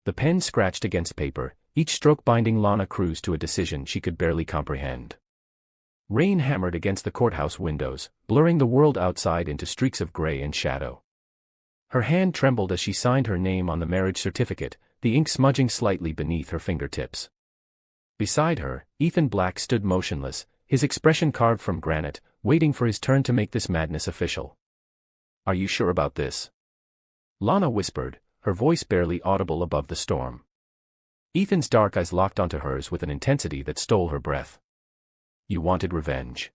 The pen scratched against paper, each stroke binding Lana Cruz to a decision she could barely comprehend. Rain hammered against the courthouse windows, blurring the world outside into streaks of gray and shadow. Her hand trembled as she signed her name on the marriage certificate, the ink smudging slightly beneath her fingertips. Beside her, Ethan Black stood motionless, his expression carved from granite, waiting for his turn to make this madness official. "Are you sure about this?" Lana whispered, her voice barely audible above the storm. Ethan's dark eyes locked onto hers with an intensity that stole her breath. "You wanted revenge.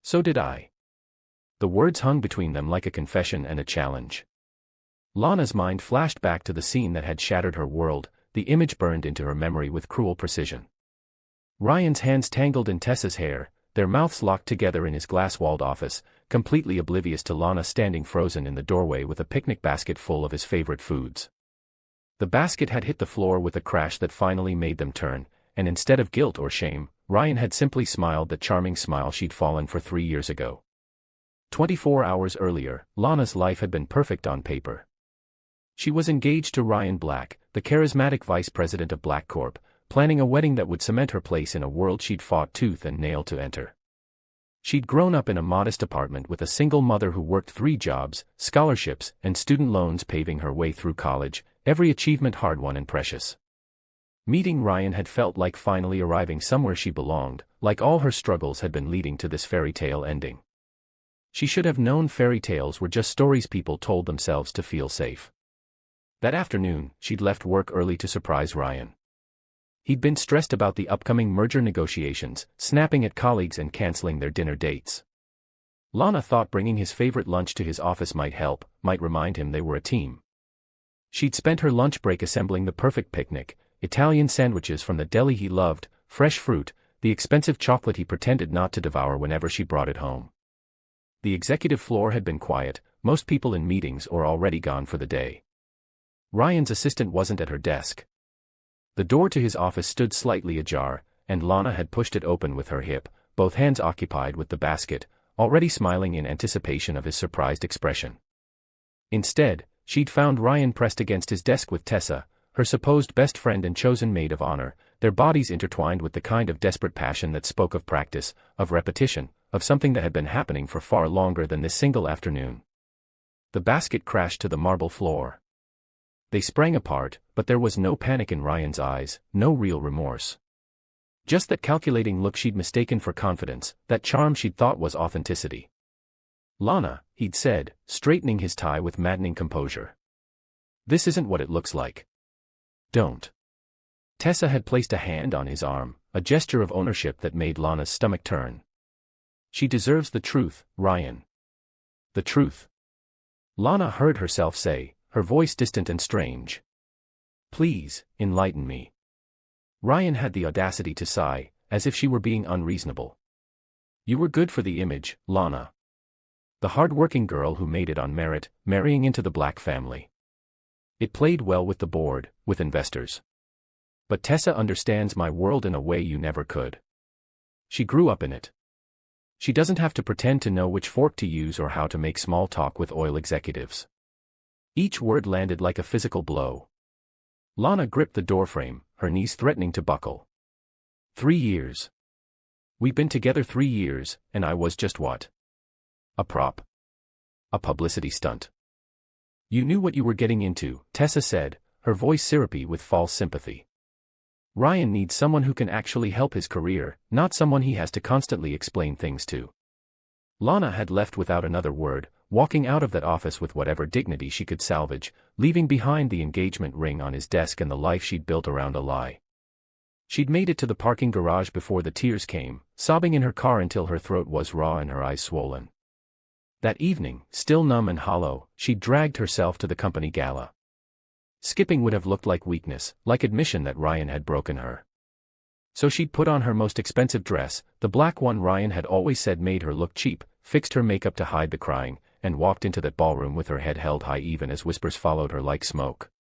So did I." The words hung between them like a confession and a challenge. Lana's mind flashed back to the scene that had shattered her world, the image burned into her memory with cruel precision. Ryan's hands tangled in Tessa's hair, their mouths locked together in his glass-walled office, completely oblivious to Lana standing frozen in the doorway with a picnic basket full of his favorite foods. The basket had hit the floor with a crash that finally made them turn, and instead of guilt or shame, Ryan had simply smiled that charming smile she'd fallen for 3 years ago. 24 hours earlier, Lana's life had been perfect on paper. She was engaged to Ryan Black, the charismatic vice president of Black Corp, planning a wedding that would cement her place in a world she'd fought tooth and nail to enter. She'd grown up in a modest apartment with a single mother who worked 3 jobs, scholarships, and student loans paving her way through college, every achievement hard-won and precious. Meeting Ryan had felt like finally arriving somewhere she belonged, like all her struggles had been leading to this fairy tale ending. She should have known fairy tales were just stories people told themselves to feel safe. That afternoon, she'd left work early to surprise Ryan. He'd been stressed about the upcoming merger negotiations, snapping at colleagues and canceling their dinner dates. Lana thought bringing his favorite lunch to his office might help, might remind him they were a team. She'd spent her lunch break assembling the perfect picnic, Italian sandwiches from the deli he loved, fresh fruit, the expensive chocolate he pretended not to devour whenever she brought it home. The executive floor had been quiet, most people in meetings or already gone for the day. Ryan's assistant wasn't at her desk. The door to his office stood slightly ajar, and Lana had pushed it open with her hip, both hands occupied with the basket, already smiling in anticipation of his surprised expression. Instead, she'd found Ryan pressed against his desk with Tessa, her supposed best friend and chosen maid of honor, their bodies intertwined with the kind of desperate passion that spoke of practice, of repetition, of something that had been happening for far longer than this single afternoon. The basket crashed to the marble floor. They sprang apart, but there was no panic in Ryan's eyes, no real remorse. Just that calculating look she'd mistaken for confidence, that charm she'd thought was authenticity. "Lana," he'd said, straightening his tie with maddening composure. "This isn't what it looks like. Don't." Tessa had placed a hand on his arm, a gesture of ownership that made Lana's stomach turn. "She deserves the truth, Ryan." "The truth?" Lana heard herself say, her voice distant and strange. "Please, enlighten me." Ryan had the audacity to sigh, as if she were being unreasonable. "You were good for the image, Lana. The hard-working girl who made it on merit, marrying into the Black family. It played well with the board, with investors. But Tessa understands my world in a way you never could. She grew up in it. She doesn't have to pretend to know which fork to use or how to make small talk with oil executives." Each word landed like a physical blow. Lana gripped the doorframe, her knees threatening to buckle. 3 years. We've been together 3 years, and I was just what? A prop. A publicity stunt. "You knew what you were getting into," Tessa said, her voice syrupy with false sympathy. "Ryan needs someone who can actually help his career, not someone he has to constantly explain things to." Lana had left without another word, walking out of that office with whatever dignity she could salvage, leaving behind the engagement ring on his desk and the life she'd built around a lie. She'd made it to the parking garage before the tears came, sobbing in her car until her throat was raw and her eyes swollen. That evening, still numb and hollow, she'd dragged herself to the company gala. Skipping would have looked like weakness, like admission that Ryan had broken her. So she'd put on her most expensive dress, the black one Ryan had always said made her look cheap, fixed her makeup to hide the crying, and walked into that ballroom with her head held high even as whispers followed her like smoke.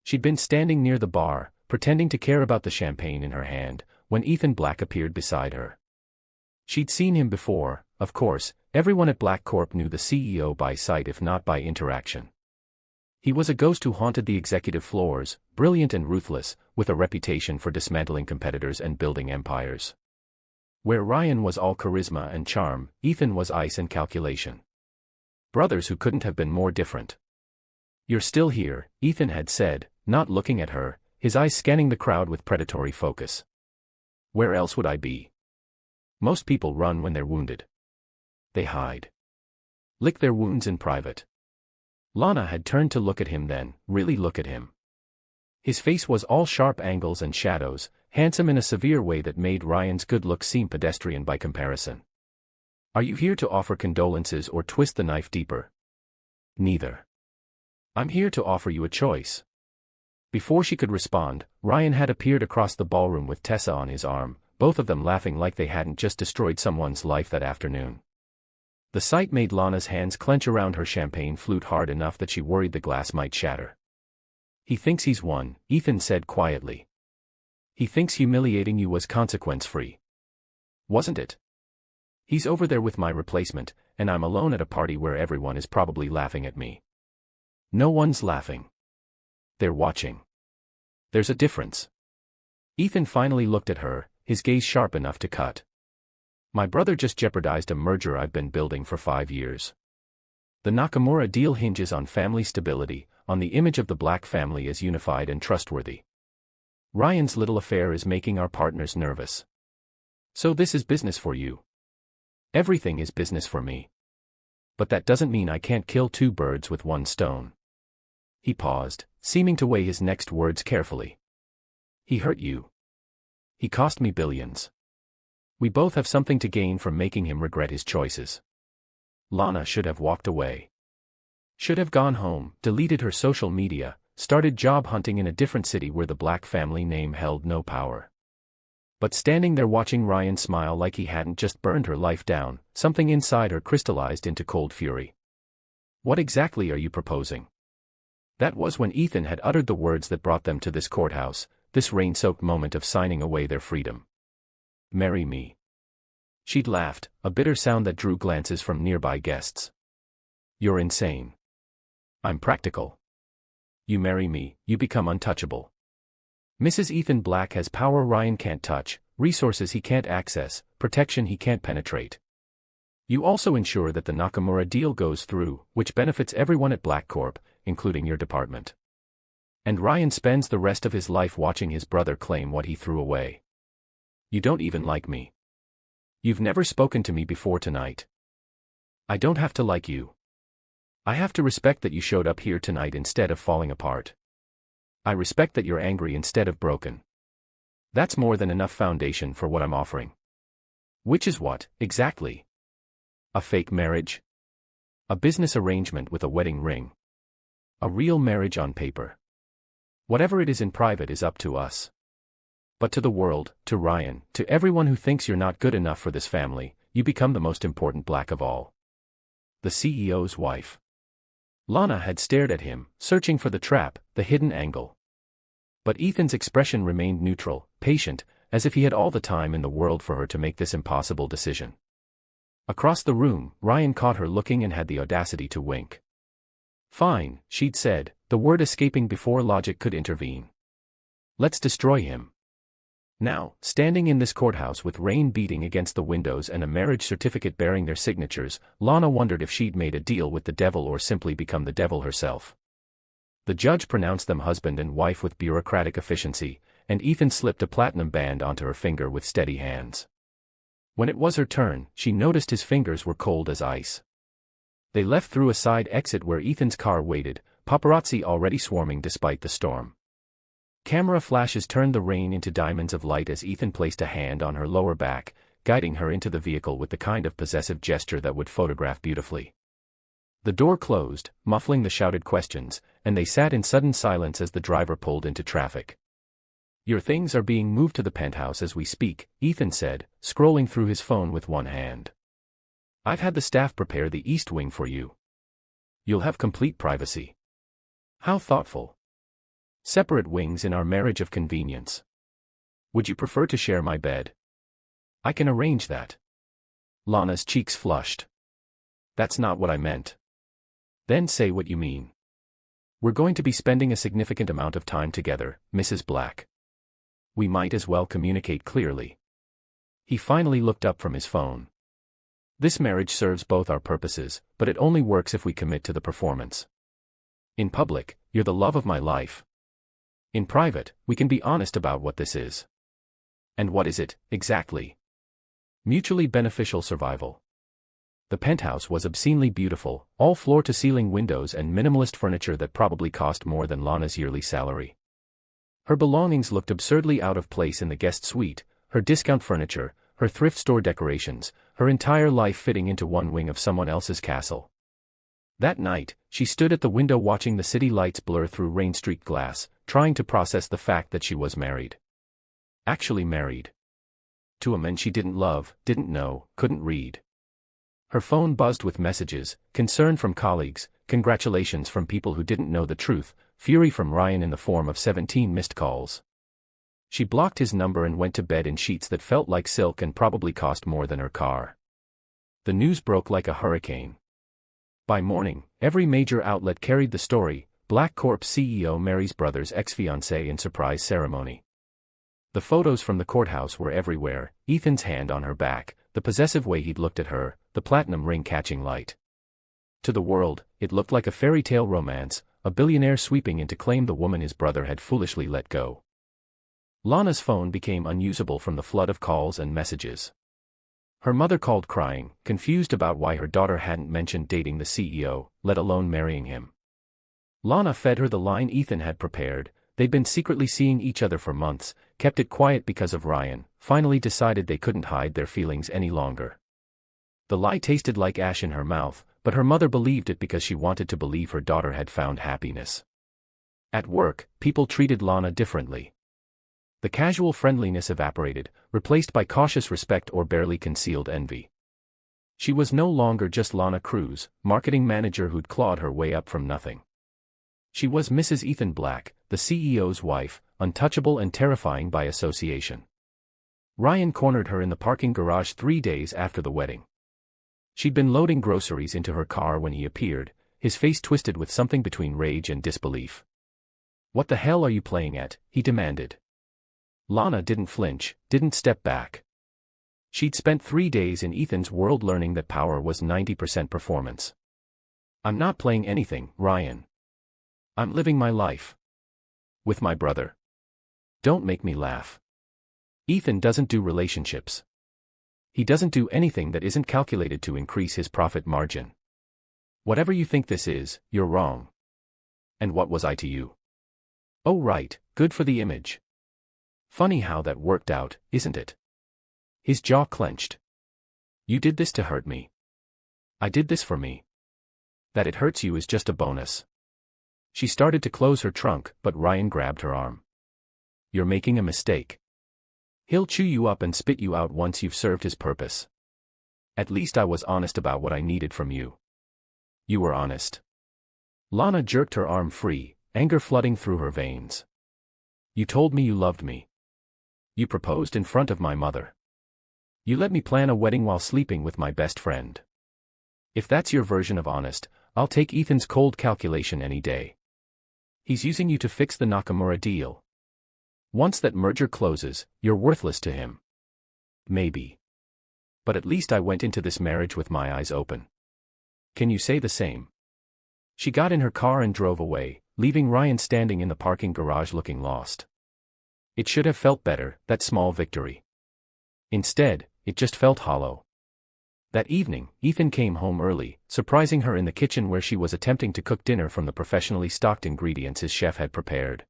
She'd been standing near the bar, pretending to care about the champagne in her hand, when Ethan Black appeared beside her. She'd seen him before, of course, everyone at Black Corp knew the CEO by sight if not by interaction. He was a ghost who haunted the executive floors, brilliant and ruthless, with a reputation for dismantling competitors and building empires. Where Ryan was all charisma and charm, Ethan was ice and calculation. Brothers who couldn't have been more different. "You're still here," Ethan had said, not looking at her, his eyes scanning the crowd with predatory focus. "Where else would I be? Most people run when they're wounded. They hide. Lick their wounds in private." Lana had turned to look at him then, really look at him. His face was all sharp angles and shadows, handsome in a severe way that made Ryan's good looks seem pedestrian by comparison. "Are you here to offer condolences or twist the knife deeper?" "Neither. I'm here to offer you a choice." Before she could respond, Ryan had appeared across the ballroom with Tessa on his arm, both of them laughing like they hadn't just destroyed someone's life that afternoon. The sight made Lana's hands clench around her champagne flute hard enough that she worried the glass might shatter. "He thinks he's won," Ethan said quietly. "He thinks humiliating you was consequence-free. Wasn't it? He's over there with my replacement, and I'm alone at a party where everyone is probably laughing at me." "No one's laughing. They're watching. There's a difference." Ethan finally looked at her, his gaze sharp enough to cut. "My brother just jeopardized a merger I've been building for 5 years. The Nakamura deal hinges on family stability, on the image of the Black family as unified and trustworthy. Ryan's little affair is making our partners nervous. So this is business for you. Everything is business for me. But that doesn't mean I can't kill 2 birds with 1 stone." He paused, seeming to weigh his next words carefully. "He hurt you. He cost me billions. We both have something to gain from making him regret his choices." Lana should have walked away. Should have gone home, deleted her social media, started job hunting in a different city where the Black family name held no power. But standing there watching Ryan smile like he hadn't just burned her life down, something inside her crystallized into cold fury. "What exactly are you proposing?" That was when Ethan had uttered the words that brought them to this courthouse, this rain-soaked moment of signing away their freedom. "Marry me." She'd laughed, a bitter sound that drew glances from nearby guests. "You're insane." "I'm practical. You marry me, you become untouchable. Mrs. Ethan Black has power Ryan can't touch, resources he can't access, protection he can't penetrate. You also ensure that the Nakamura deal goes through, which benefits everyone at Black Corp, including your department. And Ryan spends the rest of his life watching his brother claim what he threw away. You don't even like me. You've never spoken to me before tonight. I don't have to like you. I have to respect that you showed up here tonight instead of falling apart. I respect that you're angry instead of broken. That's more than enough foundation for what I'm offering." "Which is what, exactly? A fake marriage? A business arrangement with a wedding ring? A real marriage on paper? Whatever it is in private is up to us. But to the world, to Ryan, to everyone who thinks you're not good enough for this family, you become the most important Black of all. The CEO's wife." Lana had stared at him, searching for the trap, the hidden angle. But Ethan's expression remained neutral, patient, as if he had all the time in the world for her to make this impossible decision. Across the room, Ryan caught her looking and had the audacity to wink. "Fine," she'd said, the word escaping before logic could intervene. "Let's destroy him." Now, standing in this courthouse with rain beating against the windows and a marriage certificate bearing their signatures, Lana wondered if she'd made a deal with the devil or simply become the devil herself. The judge pronounced them husband and wife with bureaucratic efficiency, and Ethan slipped a platinum band onto her finger with steady hands. When it was her turn, she noticed his fingers were cold as ice. They left through a side exit where Ethan's car waited, paparazzi already swarming despite the storm. Camera flashes turned the rain into diamonds of light as Ethan placed a hand on her lower back, guiding her into the vehicle with the kind of possessive gesture that would photograph beautifully. The door closed, muffling the shouted questions, and they sat in sudden silence as the driver pulled into traffic. "Your things are being moved to the penthouse as we speak," Ethan said, scrolling through his phone with one hand. "I've had the staff prepare the East Wing for you. You'll have complete privacy." "How thoughtful. Separate wings in our marriage of convenience. Would you prefer to share my bed?" "I can arrange that." Lana's cheeks flushed. "That's not what I meant." "Then say what you mean." We're going to be spending a significant amount of time together, Mrs. Black. We might as well communicate clearly. He finally looked up from his phone. This marriage serves both our purposes, but it only works if we commit to the performance. In public, you're the love of my life. In private, we can be honest about what this is. And what is it, exactly? Mutually beneficial survival. The penthouse was obscenely beautiful, all floor-to-ceiling windows and minimalist furniture that probably cost more than Lana's yearly salary. Her belongings looked absurdly out of place in the guest suite, her discount furniture, her thrift store decorations, her entire life fitting into one wing of someone else's castle. That night, she stood at the window watching the city lights blur through rain-streaked glass, trying to process the fact that she was married. Actually married. To a man she didn't love, didn't know, couldn't read. Her phone buzzed with messages, concern from colleagues, congratulations from people who didn't know the truth, fury from Ryan in the form of 17 missed calls. She blocked his number and went to bed in sheets that felt like silk and probably cost more than her car. The news broke like a hurricane. By morning, every major outlet carried the story: Black Corp CEO marries brother's ex-fiancé in surprise ceremony. The photos from the courthouse were everywhere: Ethan's hand on her back, the possessive way he'd looked at her, the platinum ring catching light. To the world, it looked like a fairy tale romance, a billionaire sweeping in to claim the woman his brother had foolishly let go. Lana's phone became unusable from the flood of calls and messages. Her mother called crying, confused about why her daughter hadn't mentioned dating the CEO, let alone marrying him. Lana fed her the line Ethan had prepared: they'd been secretly seeing each other for months, kept it quiet because of Ryan, finally decided they couldn't hide their feelings any longer. The lie tasted like ash in her mouth, but her mother believed it because she wanted to believe her daughter had found happiness. At work, people treated Lana differently. The casual friendliness evaporated, replaced by cautious respect or barely concealed envy. She was no longer just Lana Cruz, marketing manager who'd clawed her way up from nothing. She was Mrs. Ethan Black, the CEO's wife, untouchable and terrifying by association. Ryan cornered her in the parking garage 3 days after the wedding. She'd been loading groceries into her car when he appeared, his face twisted with something between rage and disbelief. "What the hell are you playing at?" he demanded. Lana didn't flinch, didn't step back. She'd spent 3 days in Ethan's world learning that power was 90% performance. "I'm not playing anything, Ryan. I'm living my life. With my brother. Don't make me laugh. Ethan doesn't do relationships. He doesn't do anything that isn't calculated to increase his profit margin. Whatever you think this is, you're wrong. And what was I to you? Oh right, good for the image. Funny how that worked out, isn't it?" His jaw clenched. "You did this to hurt me. I did this for me. That it hurts you is just a bonus." She started to close her trunk, but Ryan grabbed her arm. "You're making a mistake. He'll chew you up and spit you out once you've served his purpose. At least I was honest about what I needed from you." "You were honest." Lana jerked her arm free, anger flooding through her veins. "You told me you loved me. You proposed in front of my mother. You let me plan a wedding while sleeping with my best friend. If that's your version of honest, I'll take Ethan's cold calculation any day. He's using you to fix the Nakamura deal. Once that merger closes, you're worthless to him." "Maybe. But at least I went into this marriage with my eyes open. Can you say the same?" She got in her car and drove away, leaving Ryan standing in the parking garage looking lost. It should have felt better, that small victory. Instead, it just felt hollow. That evening, Ethan came home early, surprising her in the kitchen where she was attempting to cook dinner from the professionally stocked ingredients his chef had prepared.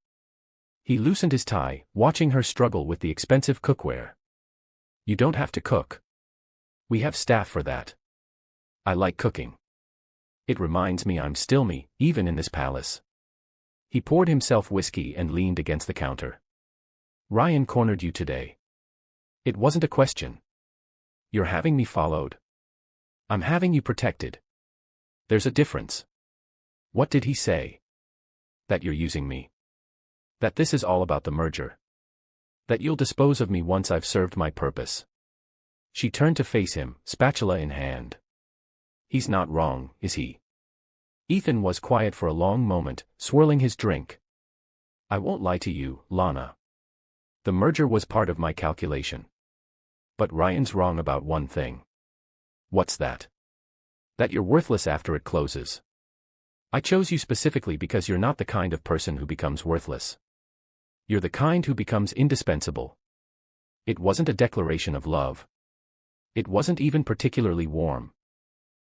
He loosened his tie, watching her struggle with the expensive cookware. "You don't have to cook. We have staff for that. I like cooking. It reminds me I'm still me, even in this palace." He poured himself whiskey and leaned against the counter. "Ryan cornered you today. It wasn't a question. You're having me followed. I'm having you protected. There's a difference." "What did he say?" "That you're using me. That this is all about the merger. That you'll dispose of me once I've served my purpose." She turned to face him, spatula in hand. "He's not wrong, is he? Ethan was quiet for a long moment, swirling his drink. I won't lie to you, Lana. The merger was part of my calculation. But Ryan's wrong about one thing. What's that? That you're worthless after it closes. I chose you specifically because you're not the kind of person who becomes worthless. You're the kind who becomes indispensable. It wasn't a declaration of love. It wasn't even particularly warm.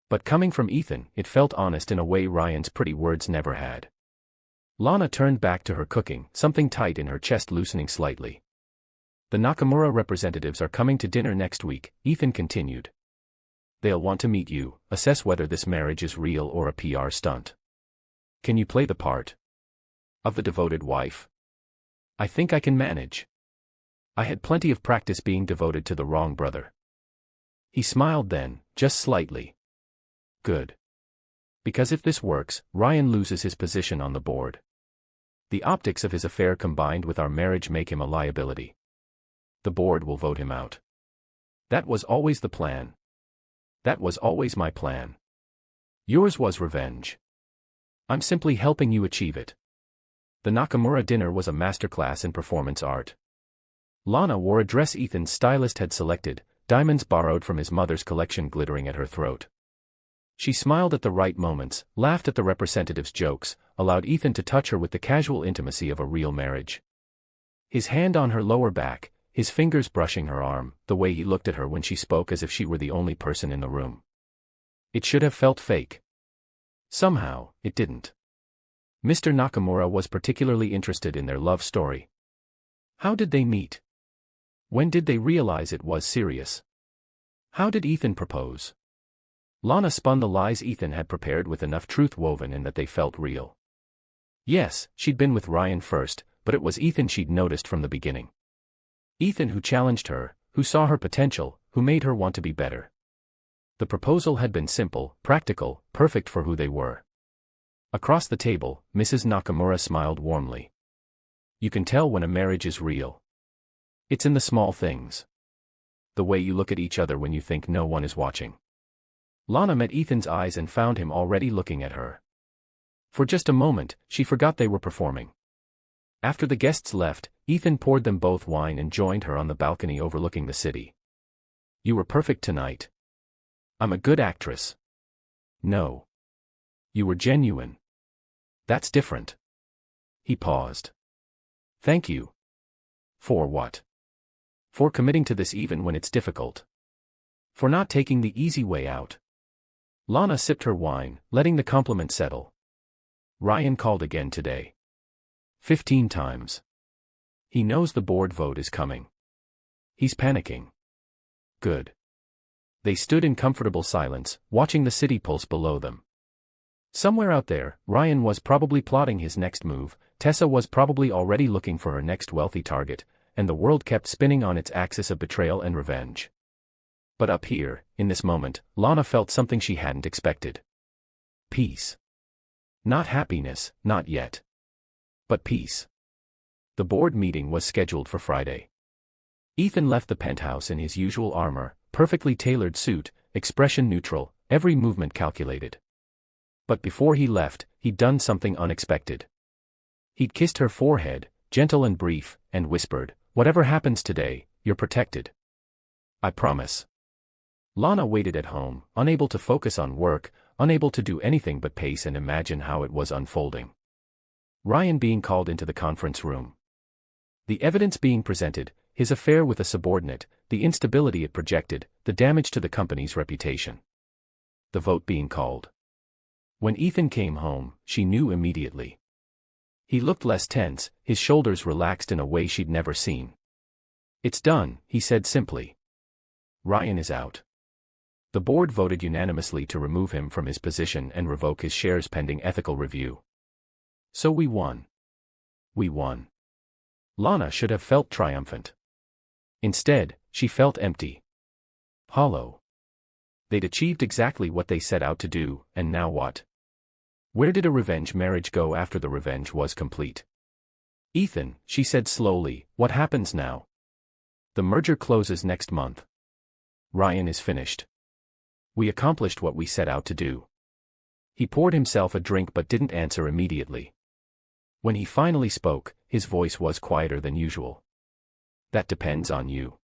But coming from Ethan, it felt honest in a way Ryan's pretty words never had. Lana turned back to her cooking, something tight in her chest loosening slightly. The Nakamura representatives are coming to dinner next week, Ethan continued. They'll want to meet you, assess whether this marriage is real or a PR stunt. Can you play the part of the devoted wife? I think I can manage. I had plenty of practice being devoted to the wrong brother. He smiled then, just slightly. Good. Because if this works, Ryan loses his position on the board. The optics of his affair combined with our marriage make him a liability. The board will vote him out. That was always the plan. That was always my plan. Yours was revenge. I'm simply helping you achieve it. The Nakamura dinner was a masterclass in performance art. Lana wore a dress Ethan's stylist had selected, diamonds borrowed from his mother's collection glittering at her throat. She smiled at the right moments, laughed at the representative's jokes, allowed Ethan to touch her with the casual intimacy of a real marriage. His hand on her lower back, his fingers brushing her arm, the way he looked at her when she spoke as if she were the only person in the room. It should have felt fake. Somehow, it didn't. Mr. Nakamura was particularly interested in their love story. How did they meet? When did they realize it was serious? How did Ethan propose? Lana spun the lies Ethan had prepared with enough truth woven in that they felt real. Yes, she'd been with Ryan first, but it was Ethan she'd noticed from the beginning. Ethan who challenged her, who saw her potential, who made her want to be better. The proposal had been simple, practical, perfect for who they were. Across the table, Mrs. Nakamura smiled warmly. You can tell when a marriage is real. It's in the small things. The way you look at each other when you think no one is watching. Lana met Ethan's eyes and found him already looking at her. For just a moment, she forgot they were performing. After the guests left, Ethan poured them both wine and joined her on the balcony overlooking the city. You were perfect tonight. I'm a good actress. No. You were genuine. That's different. He paused. Thank you. For what? For committing to this even when it's difficult. For not taking the easy way out. Lana sipped her wine, letting the compliment settle. Ryan called again today. 15 times. He knows the board vote is coming. He's panicking. Good. They stood in comfortable silence, watching the city pulse below them. Somewhere out there, Ryan was probably plotting his next move, Tessa was probably already looking for her next wealthy target, and the world kept spinning on its axis of betrayal and revenge. But up here, in this moment, Lana felt something she hadn't expected. Peace. Not happiness, not yet. But peace. The board meeting was scheduled for Friday. Ethan left the penthouse in his usual armor, perfectly tailored suit, expression neutral, every movement calculated. But before he left, he'd done something unexpected. He'd kissed her forehead, gentle and brief, and whispered, "Whatever happens today, you're protected. I promise." Lana waited at home, unable to focus on work, unable to do anything but pace and imagine how it was unfolding. Ryan being called into the conference room. The evidence being presented, his affair with a subordinate, the instability it projected, the damage to the company's reputation. The vote being called. When Ethan came home, she knew immediately. He looked less tense, his shoulders relaxed in a way she'd never seen. It's done, he said simply. Ryan is out. The board voted unanimously to remove him from his position and revoke his shares pending ethical review. So we won. We won. Lana should have felt triumphant. Instead, she felt empty. Hollow. They'd achieved exactly what they set out to do, and now what? Where did a revenge marriage go after the revenge was complete? Ethan, she said slowly, what happens now? The merger closes next month. Ryan is finished. We accomplished what we set out to do. He poured himself a drink but didn't answer immediately. When he finally spoke, his voice was quieter than usual. That depends on you.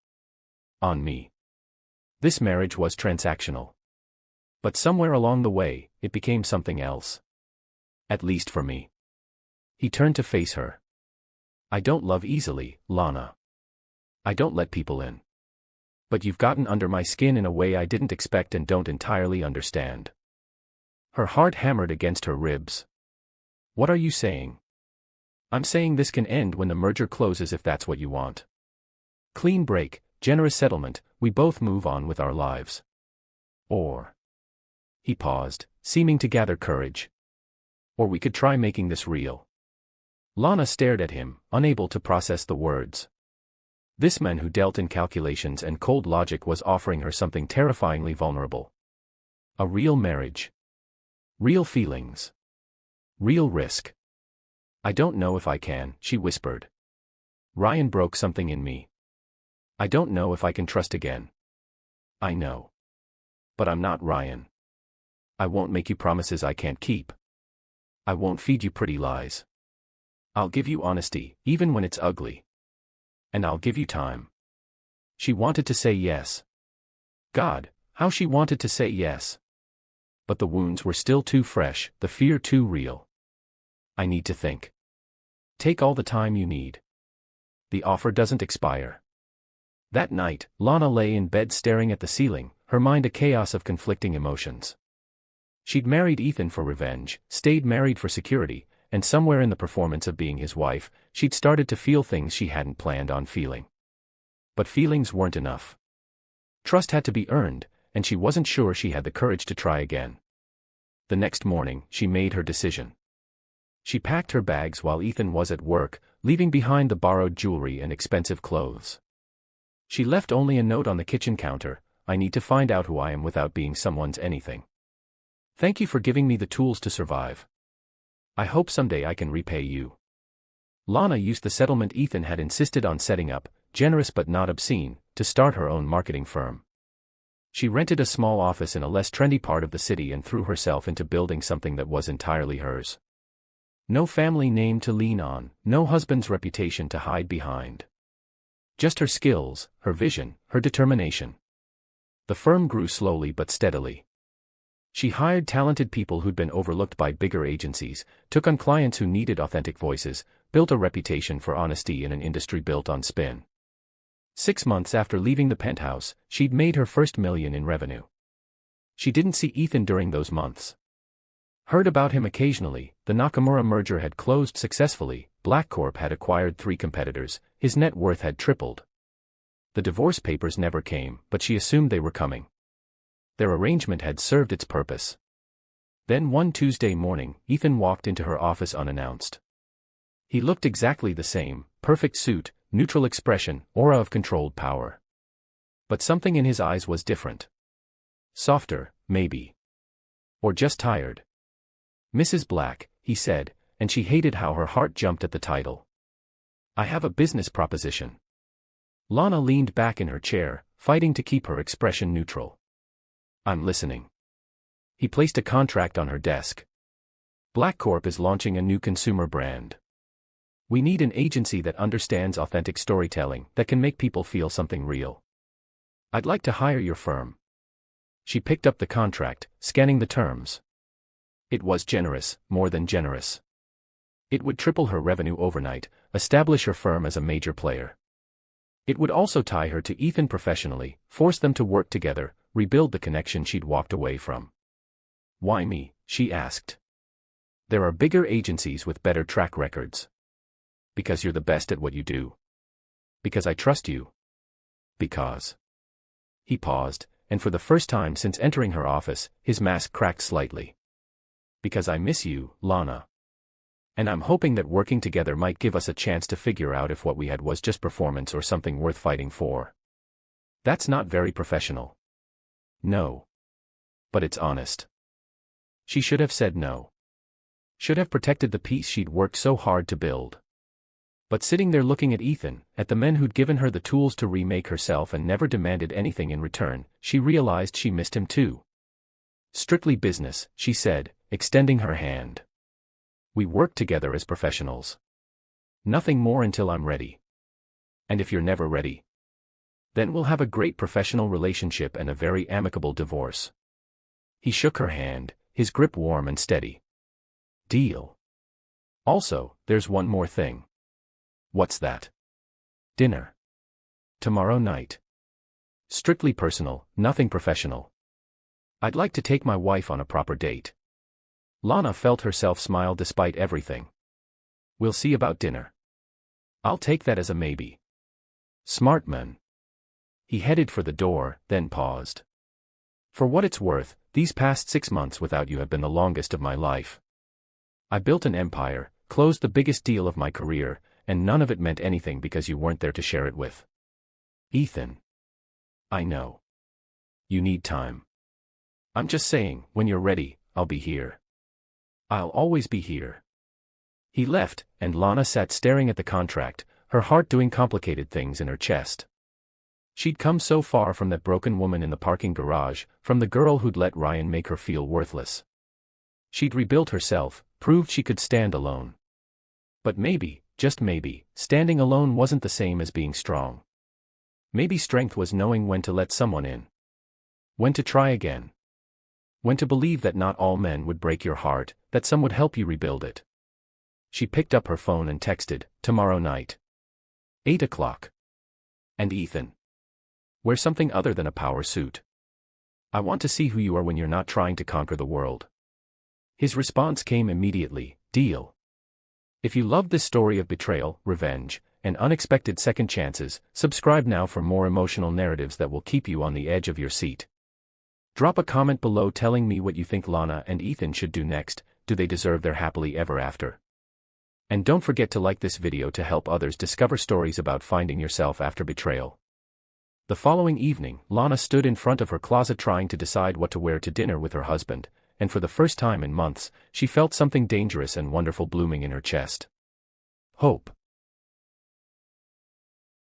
On me. This marriage was transactional. But somewhere along the way, it became something else. At least for me. He turned to face her. I don't love easily, Lana. I don't let people in. But you've gotten under my skin in a way I didn't expect and don't entirely understand. Her heart hammered against her ribs. What are you saying? I'm saying this can end when the merger closes if that's what you want. Clean break, generous settlement, we both move on with our lives. Or. He paused, seeming to gather courage. Or we could try making this real. Lana stared at him, unable to process the words. This man who dealt in calculations and cold logic was offering her something terrifyingly vulnerable. A real marriage. Real feelings. Real risk. I don't know if I can, she whispered. Ryan broke something in me. I don't know if I can trust again. I know. But I'm not Ryan. I won't make you promises I can't keep. I won't feed you pretty lies. I'll give you honesty, even when it's ugly. And I'll give you time. She wanted to say yes. God, how she wanted to say yes. But the wounds were still too fresh, the fear too real. I need to think. Take all the time you need. The offer doesn't expire. That night, Lana lay in bed staring at the ceiling, her mind a chaos of conflicting emotions. She'd married Ethan for revenge, stayed married for security, and somewhere in the performance of being his wife, she'd started to feel things she hadn't planned on feeling. But feelings weren't enough. Trust had to be earned, and she wasn't sure she had the courage to try again. The next morning, she made her decision. She packed her bags while Ethan was at work, leaving behind the borrowed jewelry and expensive clothes. She left only a note on the kitchen counter, I need to find out who I am without being someone's anything. Thank you for giving me the tools to survive. I hope someday I can repay you. Lana used the settlement Ethan had insisted on setting up, generous but not obscene, to start her own marketing firm. She rented a small office in a less trendy part of the city and threw herself into building something that was entirely hers. No family name to lean on, no husband's reputation to hide behind. Just her skills, her vision, her determination. The firm grew slowly but steadily. She hired talented people who'd been overlooked by bigger agencies, took on clients who needed authentic voices, built a reputation for honesty in an industry built on spin. 6 months after leaving the penthouse, she'd made her first $1 million in revenue. She didn't see Ethan during those months. Heard about him occasionally, the Nakamura merger had closed successfully, BlackCorp had acquired 3 competitors, his net worth had tripled. The divorce papers never came, but she assumed they were coming. Their arrangement had served its purpose. Then one Tuesday morning, Ethan walked into her office unannounced. He looked exactly the same, perfect suit, neutral expression, aura of controlled power. But something in his eyes was different. Softer, maybe. Or just tired. Mrs. Black, he said, and she hated how her heart jumped at the title. I have a business proposition. Lana leaned back in her chair, fighting to keep her expression neutral. I'm listening. He placed a contract on her desk. BlackCorp is launching a new consumer brand. We need an agency that understands authentic storytelling, that can make people feel something real. I'd like to hire your firm. She picked up the contract, scanning the terms. It was generous, more than generous. It would triple her revenue overnight, establish her firm as a major player. It would also tie her to Ethan professionally, force them to work together, rebuild the connection she'd walked away from. Why me? She asked. There are bigger agencies with better track records. Because you're the best at what you do. Because I trust you. Because. He paused, and for the first time since entering her office, his mask cracked slightly. Because I miss you, Lana. And I'm hoping that working together might give us a chance to figure out if what we had was just performance or something worth fighting for. That's not very professional. No. But it's honest. She should have said no. Should have protected the peace she'd worked so hard to build. But sitting there looking at Ethan, at the men who'd given her the tools to remake herself and never demanded anything in return, she realized she missed him too. Strictly business, she said, extending her hand. We work together as professionals. Nothing more until I'm ready. And if you're never ready, then we'll have a great professional relationship and a very amicable divorce. He shook her hand, his grip warm and steady. Deal. Also, there's one more thing. What's that? Dinner. Tomorrow night. Strictly personal, nothing professional. I'd like to take my wife on a proper date. Lana felt herself smile despite everything. We'll see about dinner. I'll take that as a maybe. Smart man. He headed for the door, then paused. For what it's worth, these past 6 months without you have been the longest of my life. I built an empire, closed the biggest deal of my career, and none of it meant anything because you weren't there to share it with. Ethan. I know. You need time. I'm just saying, when you're ready, I'll be here. I'll always be here. He left, and Lana sat staring at the contract, her heart doing complicated things in her chest. She'd come so far from that broken woman in the parking garage, from the girl who'd let Ryan make her feel worthless. She'd rebuilt herself, proved she could stand alone. But maybe, just maybe, standing alone wasn't the same as being strong. Maybe strength was knowing when to let someone in. When to try again. When to believe that not all men would break your heart, that some would help you rebuild it. She picked up her phone and texted, tomorrow night. 8 o'clock. And Ethan. Wear something other than a power suit. I want to see who you are when you're not trying to conquer the world. His response came immediately, deal. If you loved this story of betrayal, revenge, and unexpected second chances, subscribe now for more emotional narratives that will keep you on the edge of your seat. Drop a comment below telling me what you think Lana and Ethan should do next. Do they deserve their happily ever after? And don't forget to like this video to help others discover stories about finding yourself after betrayal. The following evening, Lana stood in front of her closet trying to decide what to wear to dinner with her husband, and for the first time in months, she felt something dangerous and wonderful blooming in her chest. Hope.